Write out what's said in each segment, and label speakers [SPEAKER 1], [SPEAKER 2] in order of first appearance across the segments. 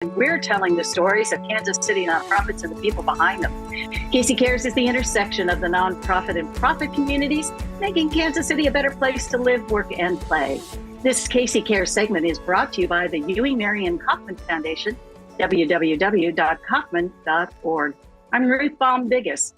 [SPEAKER 1] and we're telling the stories of Kansas City nonprofits and the people behind them. Casey Cares is the intersection of the nonprofit and profit communities, making Kansas City a better place to live, work, and play. This Casey Cares segment is brought to you by the Ewing Marion Kaufman Foundation, www.kaufman.org. I'm Ruth Baum-Biggis.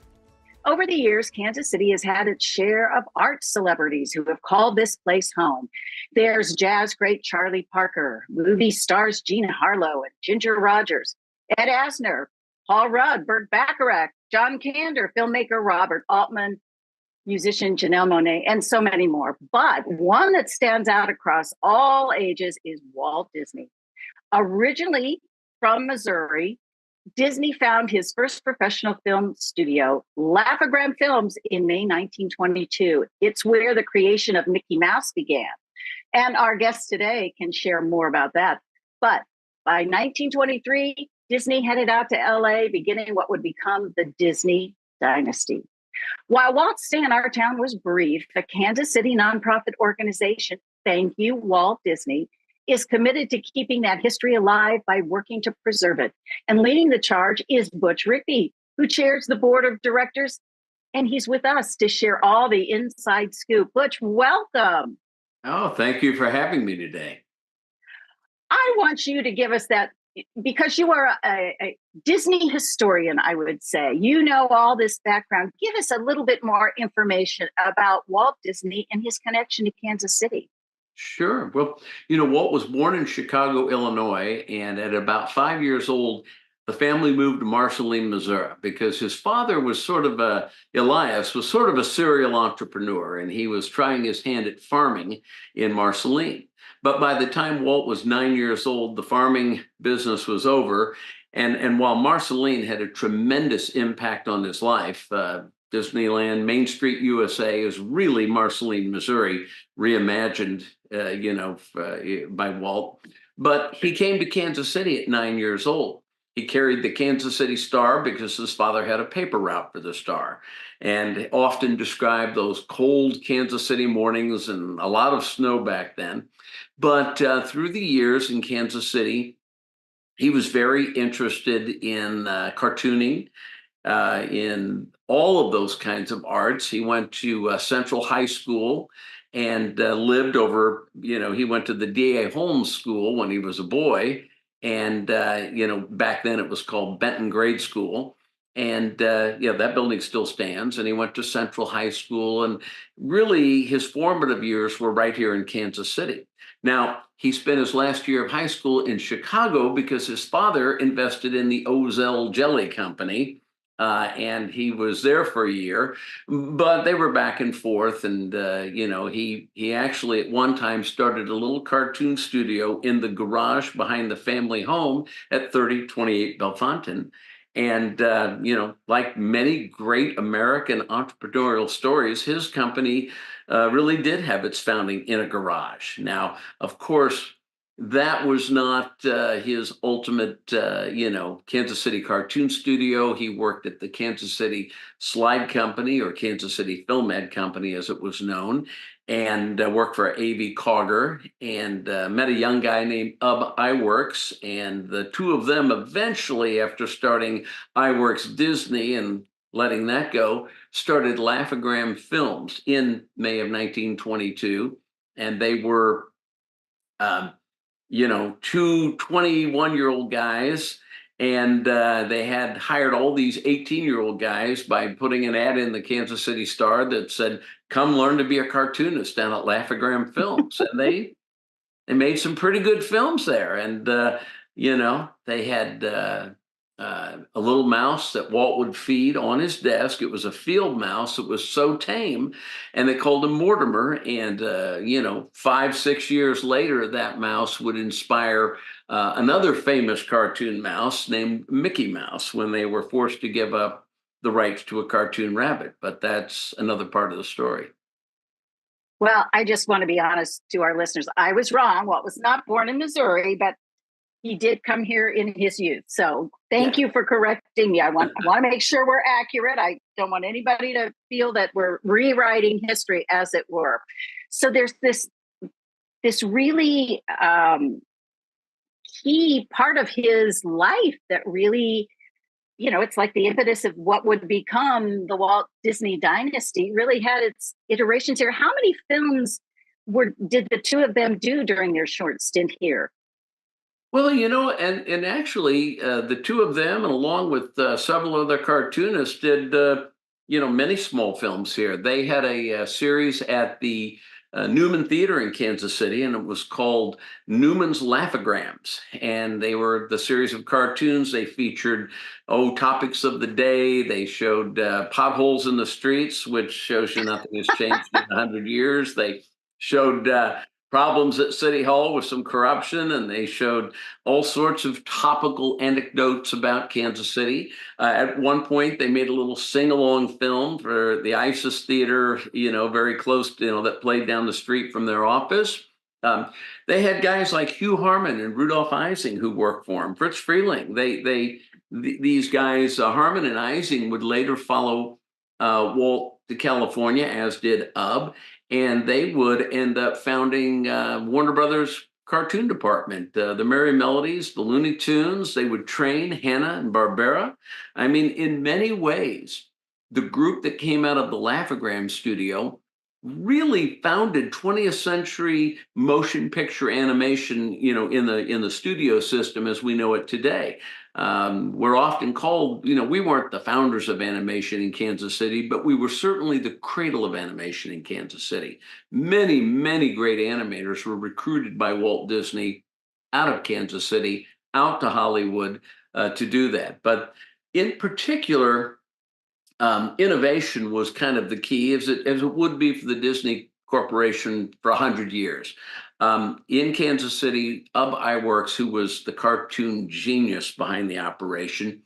[SPEAKER 1] Over the years, Kansas City has had its share of art celebrities who have called this place home. There's jazz great Charlie Parker, movie stars Gina Harlow and Ginger Rogers, Ed Asner, Paul Rudd, Burt Bacharach, John Kander, filmmaker Robert Altman, musician Janelle Monáe, and so many more. But one that stands out across all ages is Walt Disney. Originally from Missouri, Disney found his first professional film studio, Laugh-O-Gram Films, in May 1922. It's where the creation of Mickey Mouse began. And our guest today can share more about that. But by 1923, Disney headed out to LA, beginning what would become the Disney dynasty. While Walt's stay in our town was brief, the Kansas City nonprofit organization, Thank You, Walt Disney, is committed to keeping that history alive by working to preserve it. And leading the charge is Butch Rigby, who chairs the board of directors, and he's with us to share all the inside scoop. Butch, welcome.
[SPEAKER 2] Oh, thank you for having me today.
[SPEAKER 1] I want you to give us that, because you are a Disney historian, I would say. You know all this background. Give us a little bit more information about Walt Disney and his connection to Kansas City.
[SPEAKER 2] Sure. Well, Walt was born in Chicago, Illinois, and at about 5 years old, the family moved to Marceline, Missouri, because his father was Elias was sort of a serial entrepreneur, and he was trying his hand at farming in Marceline. But by the time Walt was 9 years old, the farming business was over. And while Marceline had a tremendous impact on his life, Disneyland, Main Street USA is really Marceline, Missouri, reimagined, by Walt. But he came to Kansas City at 9 years old. He carried the Kansas City Star because his father had a paper route for the Star, and often described those cold Kansas City mornings and a lot of snow back then. But through the years in Kansas City, he was very interested in cartooning, in all of those kinds of arts. He went to Central High School and lived over, he went to the D.A. Holmes School when he was a boy. And, back then it was called Benton Grade School. And, that building still stands. And he went to Central High School. And really his formative years were right here in Kansas City. Now, he spent his last year of high school in Chicago because his father invested in the Ozell Jelly Company. And he was there for a year, but they were back and forth. And, he actually at one time started a little cartoon studio in the garage behind the family home at 3028 Bellefontaine. And, like many great American entrepreneurial stories, his company really did have its founding in a garage. Now, of course, that was not his ultimate, Kansas City cartoon studio. He worked at the Kansas City Slide Company, or Kansas City Film Ed Company, as it was known, and worked for A.V. Cogger, and met a young guy named Ub Iwerks. And the two of them eventually, after starting Iwerks Disney and letting that go, started Laugh-O-Gram Films in May of 1922. And they were two 21-year-old guys, and they had hired all these 18-year-old guys by putting an ad in the Kansas City Star that said, "Come learn to be a cartoonist down at Laugh-O-Gram Films." And they made some pretty good films there. And, they had a little mouse that Walt would feed on his desk. It was a field mouse. It was so tame, and they called him Mortimer. And, 5-6 years later, that mouse would inspire another famous cartoon mouse named Mickey Mouse when they were forced to give up the rights to a cartoon rabbit. But that's another part of the story.
[SPEAKER 1] Well, I just want to be honest to our listeners. I was wrong. Walt was not born in Missouri, but he did come here in his youth. So thank you for correcting me. I want to make sure we're accurate. I don't want anybody to feel that we're rewriting history, as it were. So there's this really key part of his life that really, it's like the impetus of what would become the Walt Disney dynasty really had its iterations here. How many films did the two of them do during their short stint here?
[SPEAKER 2] Well, and actually, the two of them, and along with several other cartoonists, did many small films here. They had a, series at the Newman Theater in Kansas City, and it was called Newman's Laugh-O-Grams. And they were the series of cartoons. They featured topics of the day. They showed potholes in the streets, which shows you nothing has changed in 100 years. They showed problems at City Hall with some corruption, and they showed all sorts of topical anecdotes about Kansas City. At one point, they made a little sing-along film for the ISIS Theater, very close, that played down the street from their office. They had guys like Hugh Harman and Rudolph Ising who worked for them. Fritz Freeling. These guys, Harman and Ising, would later follow Walt to California, as did Ub, and they would end up founding Warner Brothers cartoon department, the Merry Melodies, the Looney Tunes. They would train Hanna-Barbera. I mean, in many ways, the group that came out of the Laugh-O-Gram studio really founded 20th century motion picture animation, in the studio system as we know it today. We're often called, we weren't the founders of animation in Kansas City, but we were certainly the cradle of animation in Kansas City. Many, many great animators were recruited by Walt Disney out of Kansas City, out to Hollywood to do that. But in particular, innovation was kind of the key, as it would be for the Disney Corporation for 100 years. In Kansas City, Ub Iwerks, who was the cartoon genius behind the operation,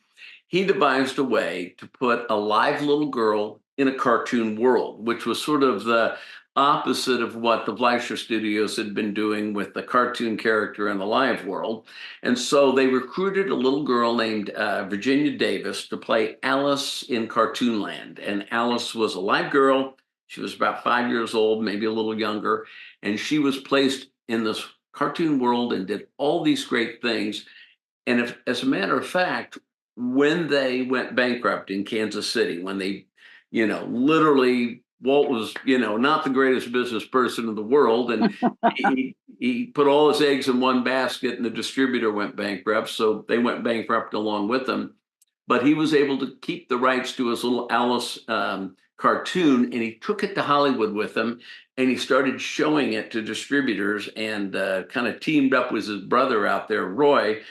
[SPEAKER 2] he devised a way to put a live little girl in a cartoon world, which was sort of the opposite of what the Fleischer Studios had been doing with the cartoon character in the live world. And so they recruited a little girl named Virginia Davis to play Alice in Cartoonland. And Alice was a live girl. She was about 5 years old, maybe a little younger. And she was placed in this cartoon world and did all these great things. And if, as a matter of fact, when they went bankrupt in Kansas City, when they, literally Walt was, not the greatest business person in the world, and he put all his eggs in one basket, and the distributor went bankrupt, so they went bankrupt along with him. But he was able to keep the rights to his little Alice cartoon, and he took it to Hollywood with him, and he started showing it to distributors, and kind of teamed up with his brother out there, Roy.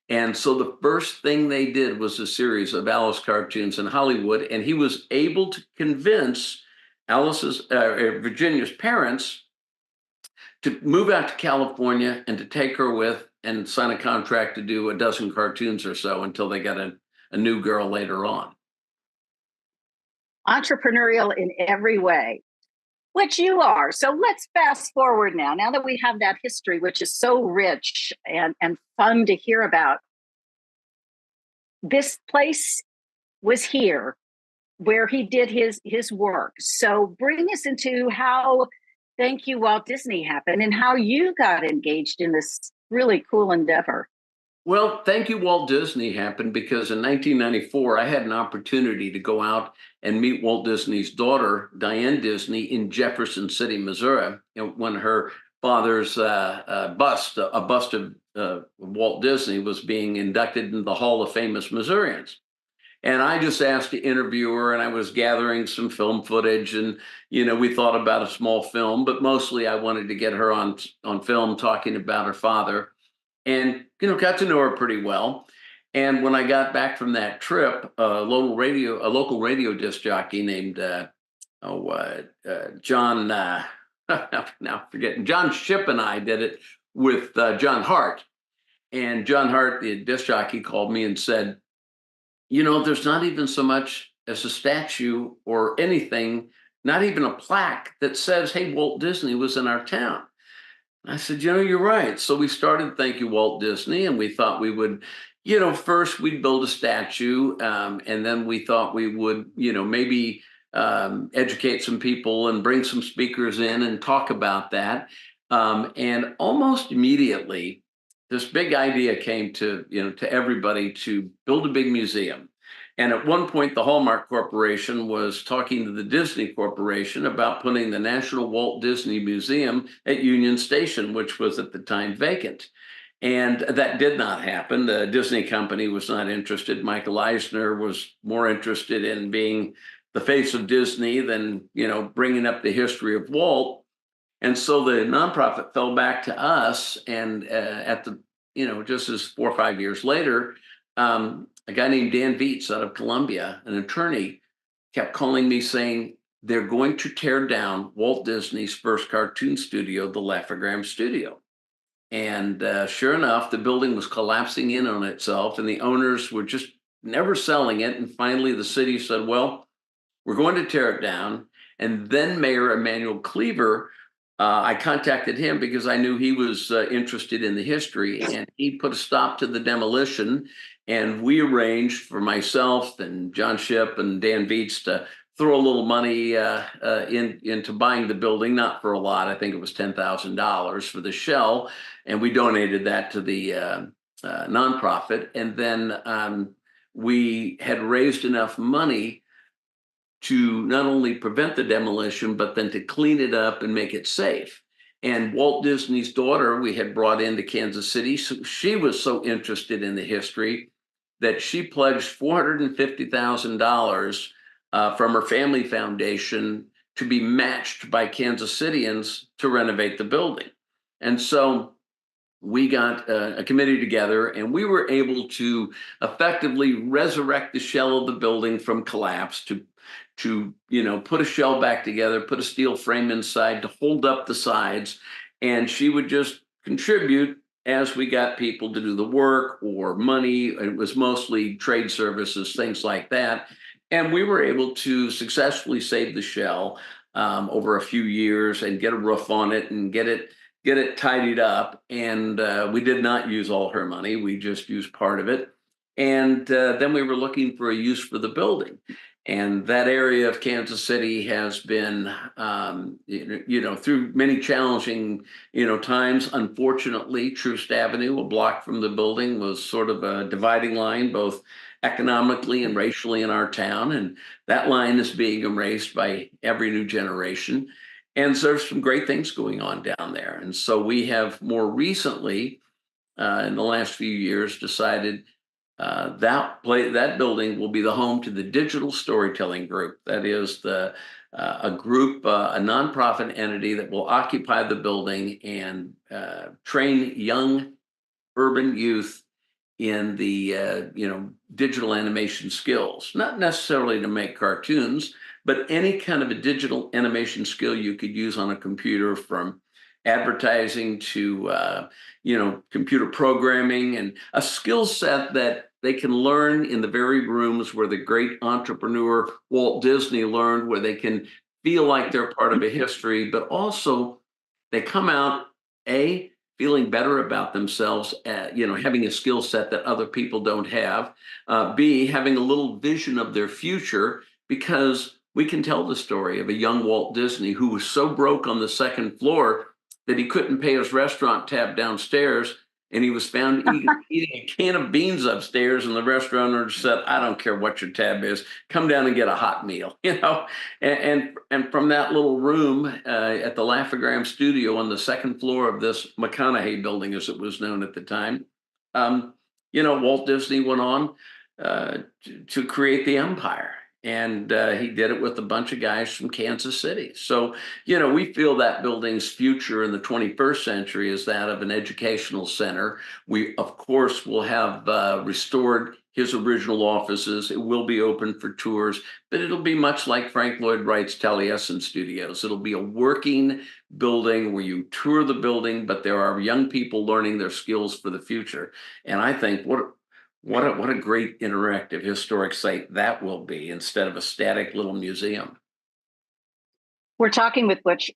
[SPEAKER 2] And so the first thing they did was a series of Alice cartoons in Hollywood, and he was able to convince Virginia's parents to move out to California and to take her with and sign a contract to do a dozen cartoons or so until they got a new girl later on.
[SPEAKER 1] Entrepreneurial in every way, which you are. So let's fast forward now that we have that history, which is so rich and fun to hear about. This place was here where he did his work. So bring us into how Thank You, Walt Disney happened and how you got engaged in this really cool endeavor.
[SPEAKER 2] Well, Thank You, Walt Disney happened because in 1994, I had an opportunity to go out and meet Walt Disney's daughter, Diane Disney, in Jefferson City, Missouri, when her father's bust of Walt Disney, was being inducted into the Hall of Famous Missourians. And I just asked to interview her, and I was gathering some film footage, and we thought about a small film, but mostly I wanted to get her on film talking about her father, and got to know her pretty well. And when I got back from that trip, a local radio disc jockey named John, now forgetting, John Ship, and I did it with John Hart. And John Hart, the disc jockey, called me and said, there's not even so much as a statue or anything, not even a plaque that says, hey, Walt Disney was in our town. I said, you're right. So we started Thank You, Walt Disney, and we thought we would, first we'd build a statue, and then we thought we would, maybe educate some people and bring some speakers in and talk about that. And almost immediately, this big idea came to, to everybody to build a big museum. And at one point, the Hallmark Corporation was talking to the Disney Corporation about putting the National Walt Disney Museum at Union Station, which was at the time vacant. And that did not happen. The Disney company was not interested. Michael Eisner was more interested in being the face of Disney than, bringing up the history of Walt. And so the nonprofit fell back to us. And at the, just as 4 or 5 years later, a guy named Dan Viets out of Columbia, an attorney, kept calling me saying, they're going to tear down Walt Disney's first cartoon studio, the Laugh-O-Gram Studio. And sure enough, the building was collapsing in on itself, and the owners were just never selling it. And finally, the city said, well, we're going to tear it down. And then Mayor Emanuel Cleaver, I contacted him because I knew he was interested in the history, and he put a stop to the demolition. And we arranged for myself and John Shipp and Dan Viets to throw a little money into buying the building, not for a lot. I think it was $10,000 for the shell. And we donated that to the nonprofit. And then we had raised enough money to not only prevent the demolition, but then to clean it up and make it safe. And Walt Disney's daughter, we had brought into Kansas City. So she was so interested in the history that she pledged $450,000 from her family foundation to be matched by Kansas Cityans to renovate the building. And so we got a committee together, and we were able to effectively resurrect the shell of the building from collapse to put a shell back together, put a steel frame inside to hold up the sides. And she would just contribute as we got people to do the work or money. It was mostly trade services, things like that. And we were able to successfully save the shell over a few years and get a roof on it and get it tidied up. And we did not use all her money. We just used part of it. And then we were looking for a use for the building. And that area of Kansas City has been, through many challenging, times. Unfortunately, Troost Avenue, a block from the building, was sort of a dividing line, both economically and racially in our town. And that line is being erased by every new generation. And so there's some great things going on down there. And so we have more recently, in the last few years, decided that building will be the home to the Digital Storytelling Group. That is a group, a nonprofit entity that will occupy the building and train young urban youth in the digital animation skills. Not necessarily to make cartoons, but any kind of a digital animation skill you could use on a computer, from advertising to computer programming, and a skill set that they can learn in the very rooms where the great entrepreneur Walt Disney learned, where they can feel like they're part of a history, but also they come out, feeling better about themselves, having a skill set that other people don't have, B, having a little vision of their future, because we can tell the story of a young Walt Disney who was so broke on the second floor that he couldn't pay his restaurant tab downstairs, and he was found eating a can of beans upstairs, and the restaurant owner said, I don't care what your tab is, come down and get a hot meal, and from that little room at the Laugh-O-Gram Studio on the second floor of this McConaughey building, as it was known at the time, Walt Disney went on to create the empire. And he did it with a bunch of guys from Kansas City. So, we feel that building's future in the 21st century is that of an educational center. We, of course, will have restored his original offices. It will be open for tours, but it'll be much like Frank Lloyd Wright's Taliesin Studios. It'll be a working building where you tour the building, but there are young people learning their skills for the future. And I think what a great interactive historic site that will be, instead of a static little museum.
[SPEAKER 1] We're talking with Butch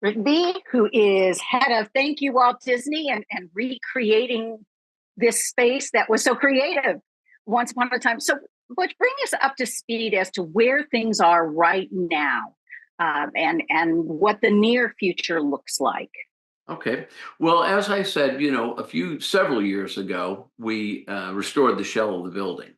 [SPEAKER 1] Rigby, who is head of Thank You Walt Disney, and recreating this space that was so creative once upon a time. So Butch, bring us up to speed as to where things are right now, and what the near future looks like.
[SPEAKER 2] Okay. Well, as I said, several years ago, we restored the shell of the building.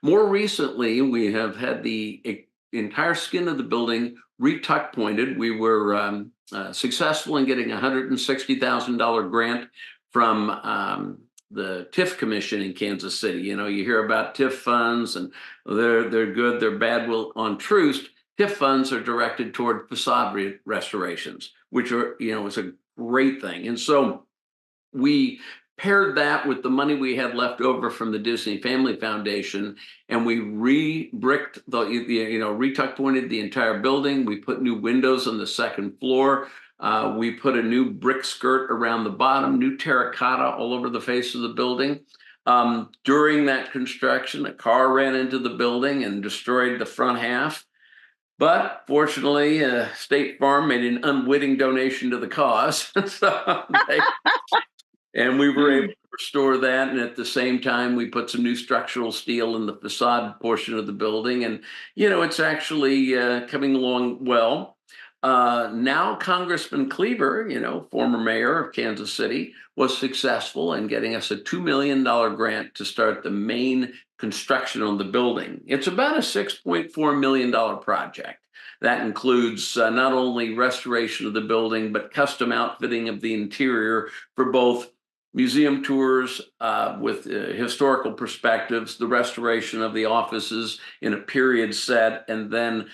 [SPEAKER 2] More recently, we have had the entire skin of the building retuck pointed. We were successful in getting a $160,000 grant from the TIF Commission in Kansas City. You hear about TIF funds, and they're good, they're bad. Well, on Troost, TIF funds are directed toward facade restorations, which is a great thing. And so we paired that with the money we had left over from the Disney Family Foundation, and we re-bricked retuck pointed the entire building. We put new windows on the second floor. We put a new brick skirt around the bottom, new terracotta all over the face of the building. During that construction, a car ran into the building and destroyed the front half. But fortunately, State Farm made an unwitting donation to the cause. And we were able to restore that. And at the same time, we put some new structural steel in the facade portion of the building. And, it's actually coming along well. Now, Congressman Cleaver, former mayor of Kansas City, was successful in getting us a $2 million grant to start the main construction on the building. It's about a $6.4 million project. That includes not only restoration of the building, but custom outfitting of the interior for both museum tours with historical perspectives, the restoration of the offices in a period set, and then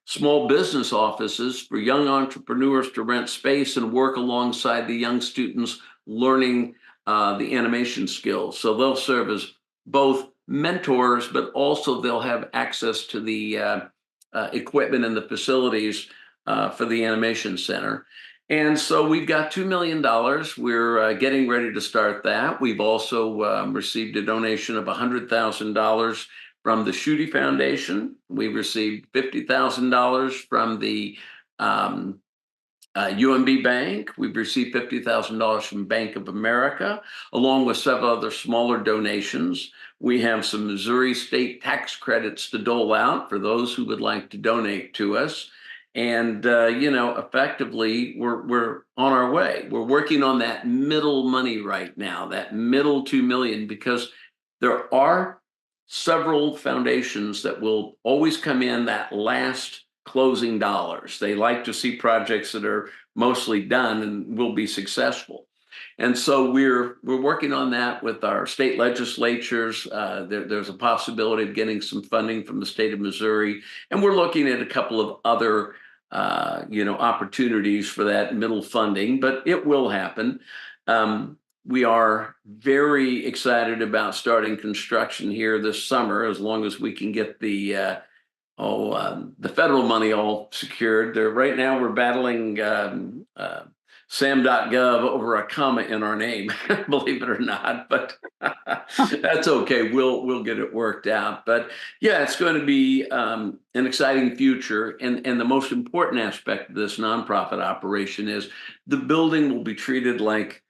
[SPEAKER 2] small business offices for young entrepreneurs to rent space and work alongside the young students learning the animation skills. So they'll serve as both mentors, but also they'll have access to the equipment and the facilities for the animation center. And so we've got $2 million. We're getting ready to start that. We've also received a donation of $100,000 from the Schutte Foundation. We received $50,000 from the UMB Bank. We've received $50,000 from Bank of America, along with several other smaller donations. We have some Missouri state tax credits to dole out for those who would like to donate to us. And, effectively, we're on our way. We're working on that middle money right now, that middle 2 million, because there are several foundations that will always come in that last closing dollars. They like to see projects that are mostly done and will be successful. And so we're working on that with our state legislatures. There's a possibility of getting some funding from the state of Missouri, and we're looking at a couple of other opportunities for that middle funding, but it will happen. We are very excited about starting construction here this summer, as long as we can get the federal money all secured. Right now, we're battling sam.gov over a comma in our name, believe it or not, but that's okay. We'll get it worked out. But yeah, it's going to be an exciting future. And the most important aspect of this nonprofit operation is the building will be treated like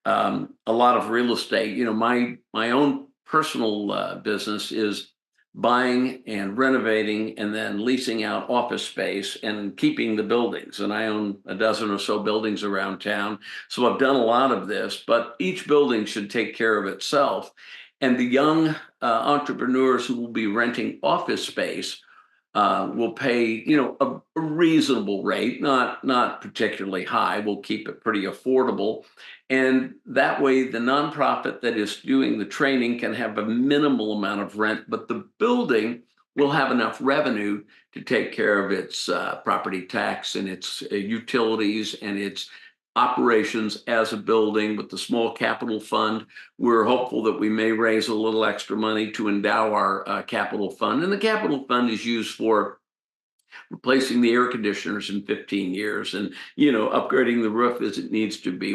[SPEAKER 2] a lot of real estate. My own personal business is buying and renovating and then leasing out office space and keeping the buildings. And I own a dozen or so buildings around town. So I've done a lot of this, but each building should take care of itself. And the young entrepreneurs who will be renting office space will pay, a reasonable rate, not particularly high. We'll keep it pretty affordable. And that way, the nonprofit that is doing the training can have a minimal amount of rent, but the building will have enough revenue to take care of its property tax and its utilities and its operations as a building. With the small capital fund, we're hopeful that we may raise a little extra money to endow our capital fund. And the capital fund is used for replacing the air conditioners in 15 years and, upgrading the roof as it needs to be.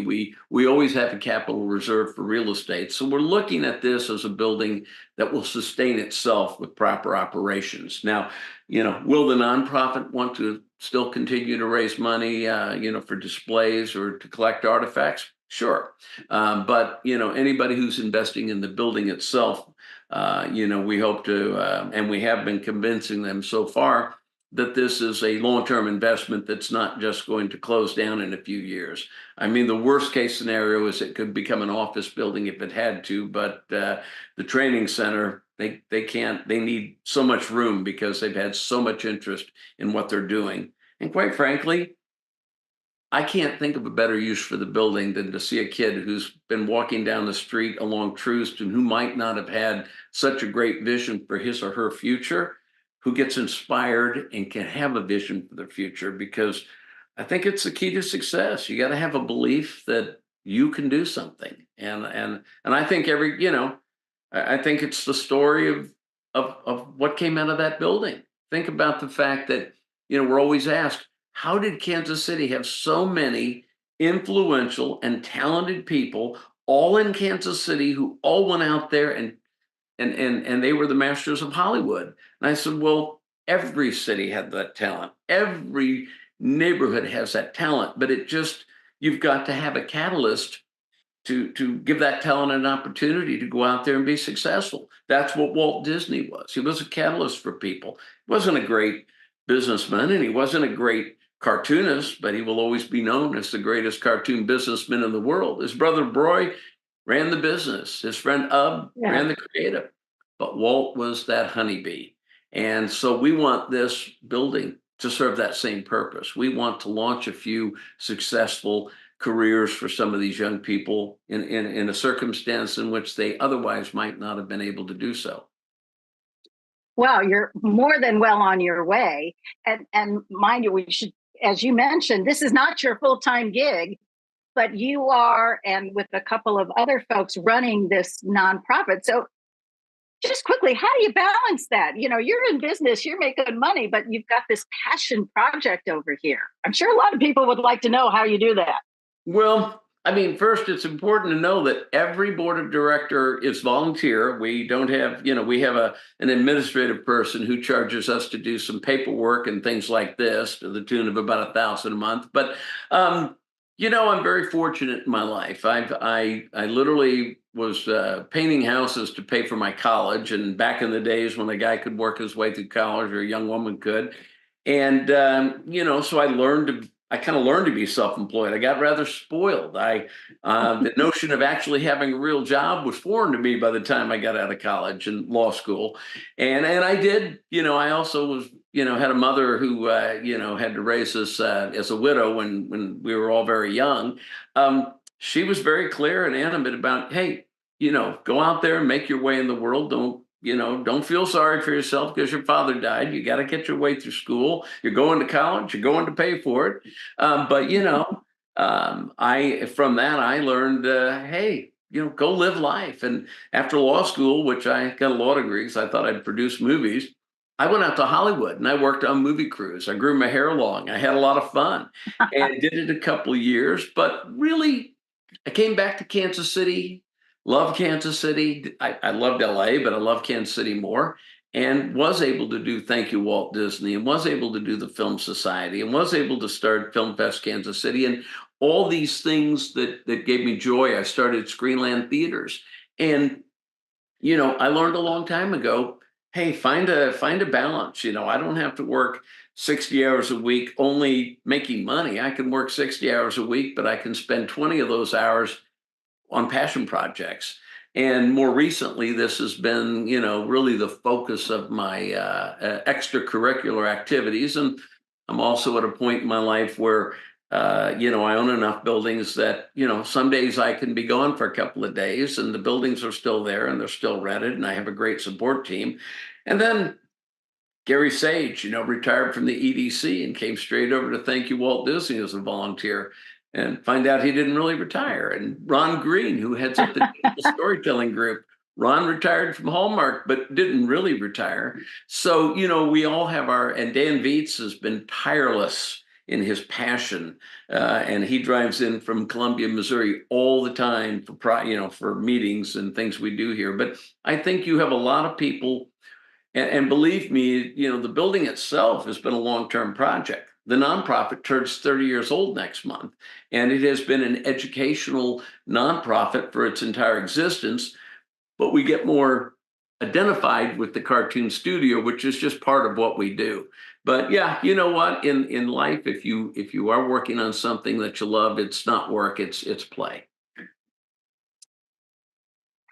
[SPEAKER 2] We always have a capital reserve for real estate. So we're looking at this as a building that will sustain itself with proper operations. Now, will the nonprofit want to still continue to raise money, for displays or to collect artifacts? Sure. But, anybody who's investing in the building itself, we hope to, and we have been convincing them so far, that this is a long-term investment that's not just going to close down in a few years. I mean, the worst case scenario is it could become an office building if it had to, but the training center, they can't, they need so much room because they've had so much interest in what they're doing. And quite frankly, I can't think of a better use for the building than to see a kid who's been walking down the street along Trueston who might not have had such a great vision for his or her future, who gets inspired and can have a vision for their future. Because I think it's the key to success. You got to have a belief that you can do something. And I think I think it's the story of what came out of that building. Think about the fact that, we're always asked, how did Kansas City have so many influential and talented people all in Kansas City who all went out there and they were the masters of Hollywood? And I said, well, every city had that talent. Every neighborhood has that talent, but you've got to have a catalyst to give that talent an opportunity to go out there and be successful. That's what Walt Disney was. He was a catalyst for people. He wasn't a great businessman and he wasn't a great cartoonist, but he will always be known as the greatest cartoon businessman in the world. His brother Broy ran the business. His friend Ub ran the creative. But Walt was that honeybee. And so we want this building to serve that same purpose. We want to launch a few successful careers for some of these young people in a circumstance in which they otherwise might not have been able to do so.
[SPEAKER 1] Well, you're more than well on your way. And mind you, we should, as you mentioned, this is not your full-time gig, but you are, and with a couple of other folks, running this nonprofit. So just quickly, how do you balance that? You're in business, you're making money, but you've got this passion project over here. I'm sure a lot of people would like to know how you do that.
[SPEAKER 2] Well, I mean, first, it's important to know that every board of director is volunteer. We don't have, we have an administrative person who charges us to do some paperwork and things like this to the tune of about $1,000 a month. But, I'm very fortunate in my life. I literally was painting houses to pay for my college. And back in the days when a guy could work his way through college or a young woman could. And, so I kind of learned to be self-employed. I got rather spoiled. The notion of actually having a real job was foreign to me by the time I got out of college and law school. And I did, I also was, had a mother who, had to raise us as a widow when we were all very young. She was very clear and animate about, hey, go out there and make your way in the world. Don't feel sorry for yourself because your father died. You got to get your way through school. You're going to college. You're going to pay for it. From that, I learned, hey, go live life. And after law school, which I got a law degree, so I thought I'd produce movies, I went out to Hollywood and I worked on movie crews. I grew my hair long. I had a lot of fun and did it a couple of years. But really, I came back to Kansas City. Love Kansas City. I loved LA, but I love Kansas City more, and was able to do Thank You, Walt Disney, and was able to do the Film Society, and was able to start Film Fest Kansas City, and all these things that gave me joy. I started Screenland Theaters. And, I learned a long time ago, hey, find a balance. I don't have to work 60 hours a week only making money. I can work 60 hours a week, but I can spend 20 of those hours on passion projects. And more recently, this has been, really the focus of my extracurricular activities. And I'm also at a point in my life where, I own enough buildings that, some days I can be gone for a couple of days and the buildings are still there and they're still rented and I have a great support team. And then Gary Sage, retired from the EDC and came straight over to Thank You, Walt Disney as a volunteer. And find out he didn't really retire. And Ron Green, who heads up the storytelling group, Ron retired from Hallmark, but didn't really retire. So, we all have and Dan Vietz has been tireless in his passion. And he drives in from Columbia, Missouri all the time for meetings and things we do here. But I think you have a lot of people, and believe me, the building itself has been a long-term project. The nonprofit turns 30 years old next month, and it has been an educational nonprofit for its entire existence. But we get more identified with the cartoon studio, which is just part of what we do. But yeah, you know what? In life, if you are working on something that you love, it's not work, it's play.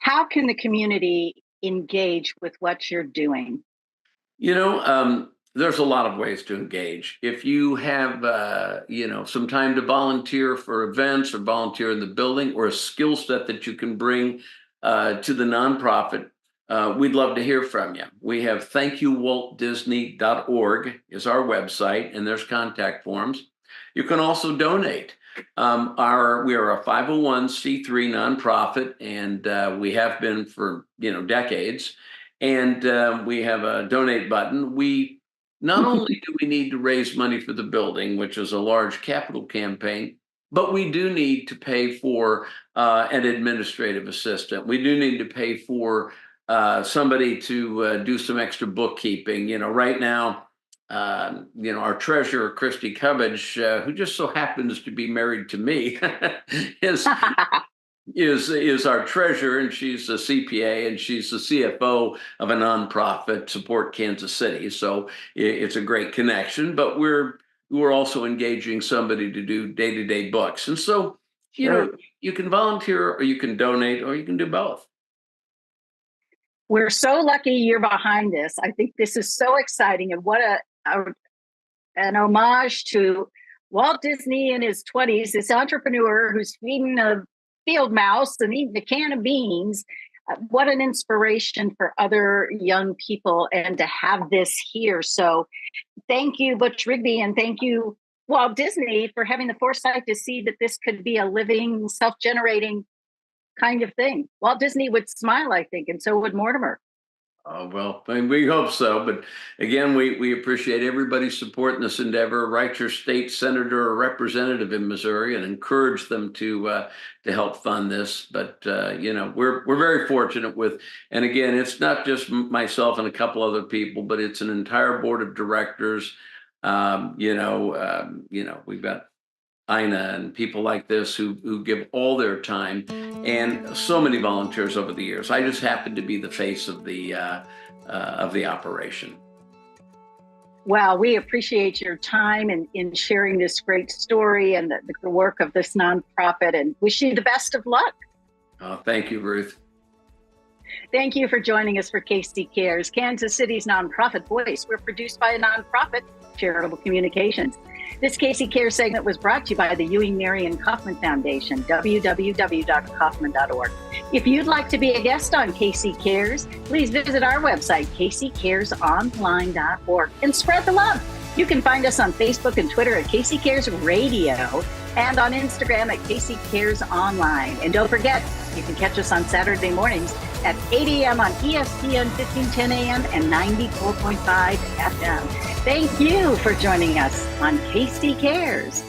[SPEAKER 1] How can the community engage with what you're doing?
[SPEAKER 2] There's a lot of ways to engage. If you have, some time to volunteer for events or volunteer in the building or a skill set that you can bring to the nonprofit, we'd love to hear from you. We have thankyouwaltdisney.org is our website, and there's contact forms. You can also donate. We are a 501c3 nonprofit, and we have been for decades. And we have a donate button. We not only do we need to raise money for the building, which is a large capital campaign, but we do need to pay for an administrative assistant. We do need to pay for somebody to do some extra bookkeeping. Right now, our treasurer, Christy Cubbage, who just so happens to be married to me, is is our treasurer, and she's a CPA, and she's the CFO of a nonprofit, Support Kansas City. So it's a great connection. But we're also engaging somebody to do day-to-day books, and so you can volunteer, or you can donate, or you can do both.
[SPEAKER 1] We're so lucky you're behind this. I think this is so exciting, and what an homage to Walt Disney in his 20s, this entrepreneur who's feeding a field mouse and eating a can of beans. What an inspiration for other young people, and to have this here. So thank you, Butch Rigby, and thank you, Walt Disney, for having the foresight to see that this could be a living, self-generating kind of thing. Walt Disney would smile, I think, and so would Mortimer.
[SPEAKER 2] Well, we hope so. But again, we appreciate everybody's support in this endeavor. Write your state senator or representative in Missouri and encourage them to help fund this. But we're very fortunate with, and again, it's not just myself and a couple other people, but it's an entire board of directors. We've got Ina and people like this who give all their time, and so many volunteers over the years. I just happen to be the face of the operation.
[SPEAKER 1] Well, we appreciate your time and in sharing this great story and the work of this nonprofit, and wish you the best of luck.
[SPEAKER 2] Thank you, Ruth.
[SPEAKER 1] Thank you for joining us for KC Cares, Kansas City's nonprofit voice. We're produced by a nonprofit, Charitable Communications. This KC Cares segment was brought to you by the Ewing Marion Kaufman Foundation, www.kaufman.org. If you'd like to be a guest on KC Cares, please visit our website, kccaresonline.org, and spread the love. You can find us on Facebook and Twitter at KC Cares Radio, and on Instagram at KC Cares Online. And don't forget, you can catch us on Saturday mornings at 8 a.m. on ESPN 1510 a.m. and 94.5 FM. Thank you for joining us on KC Cares.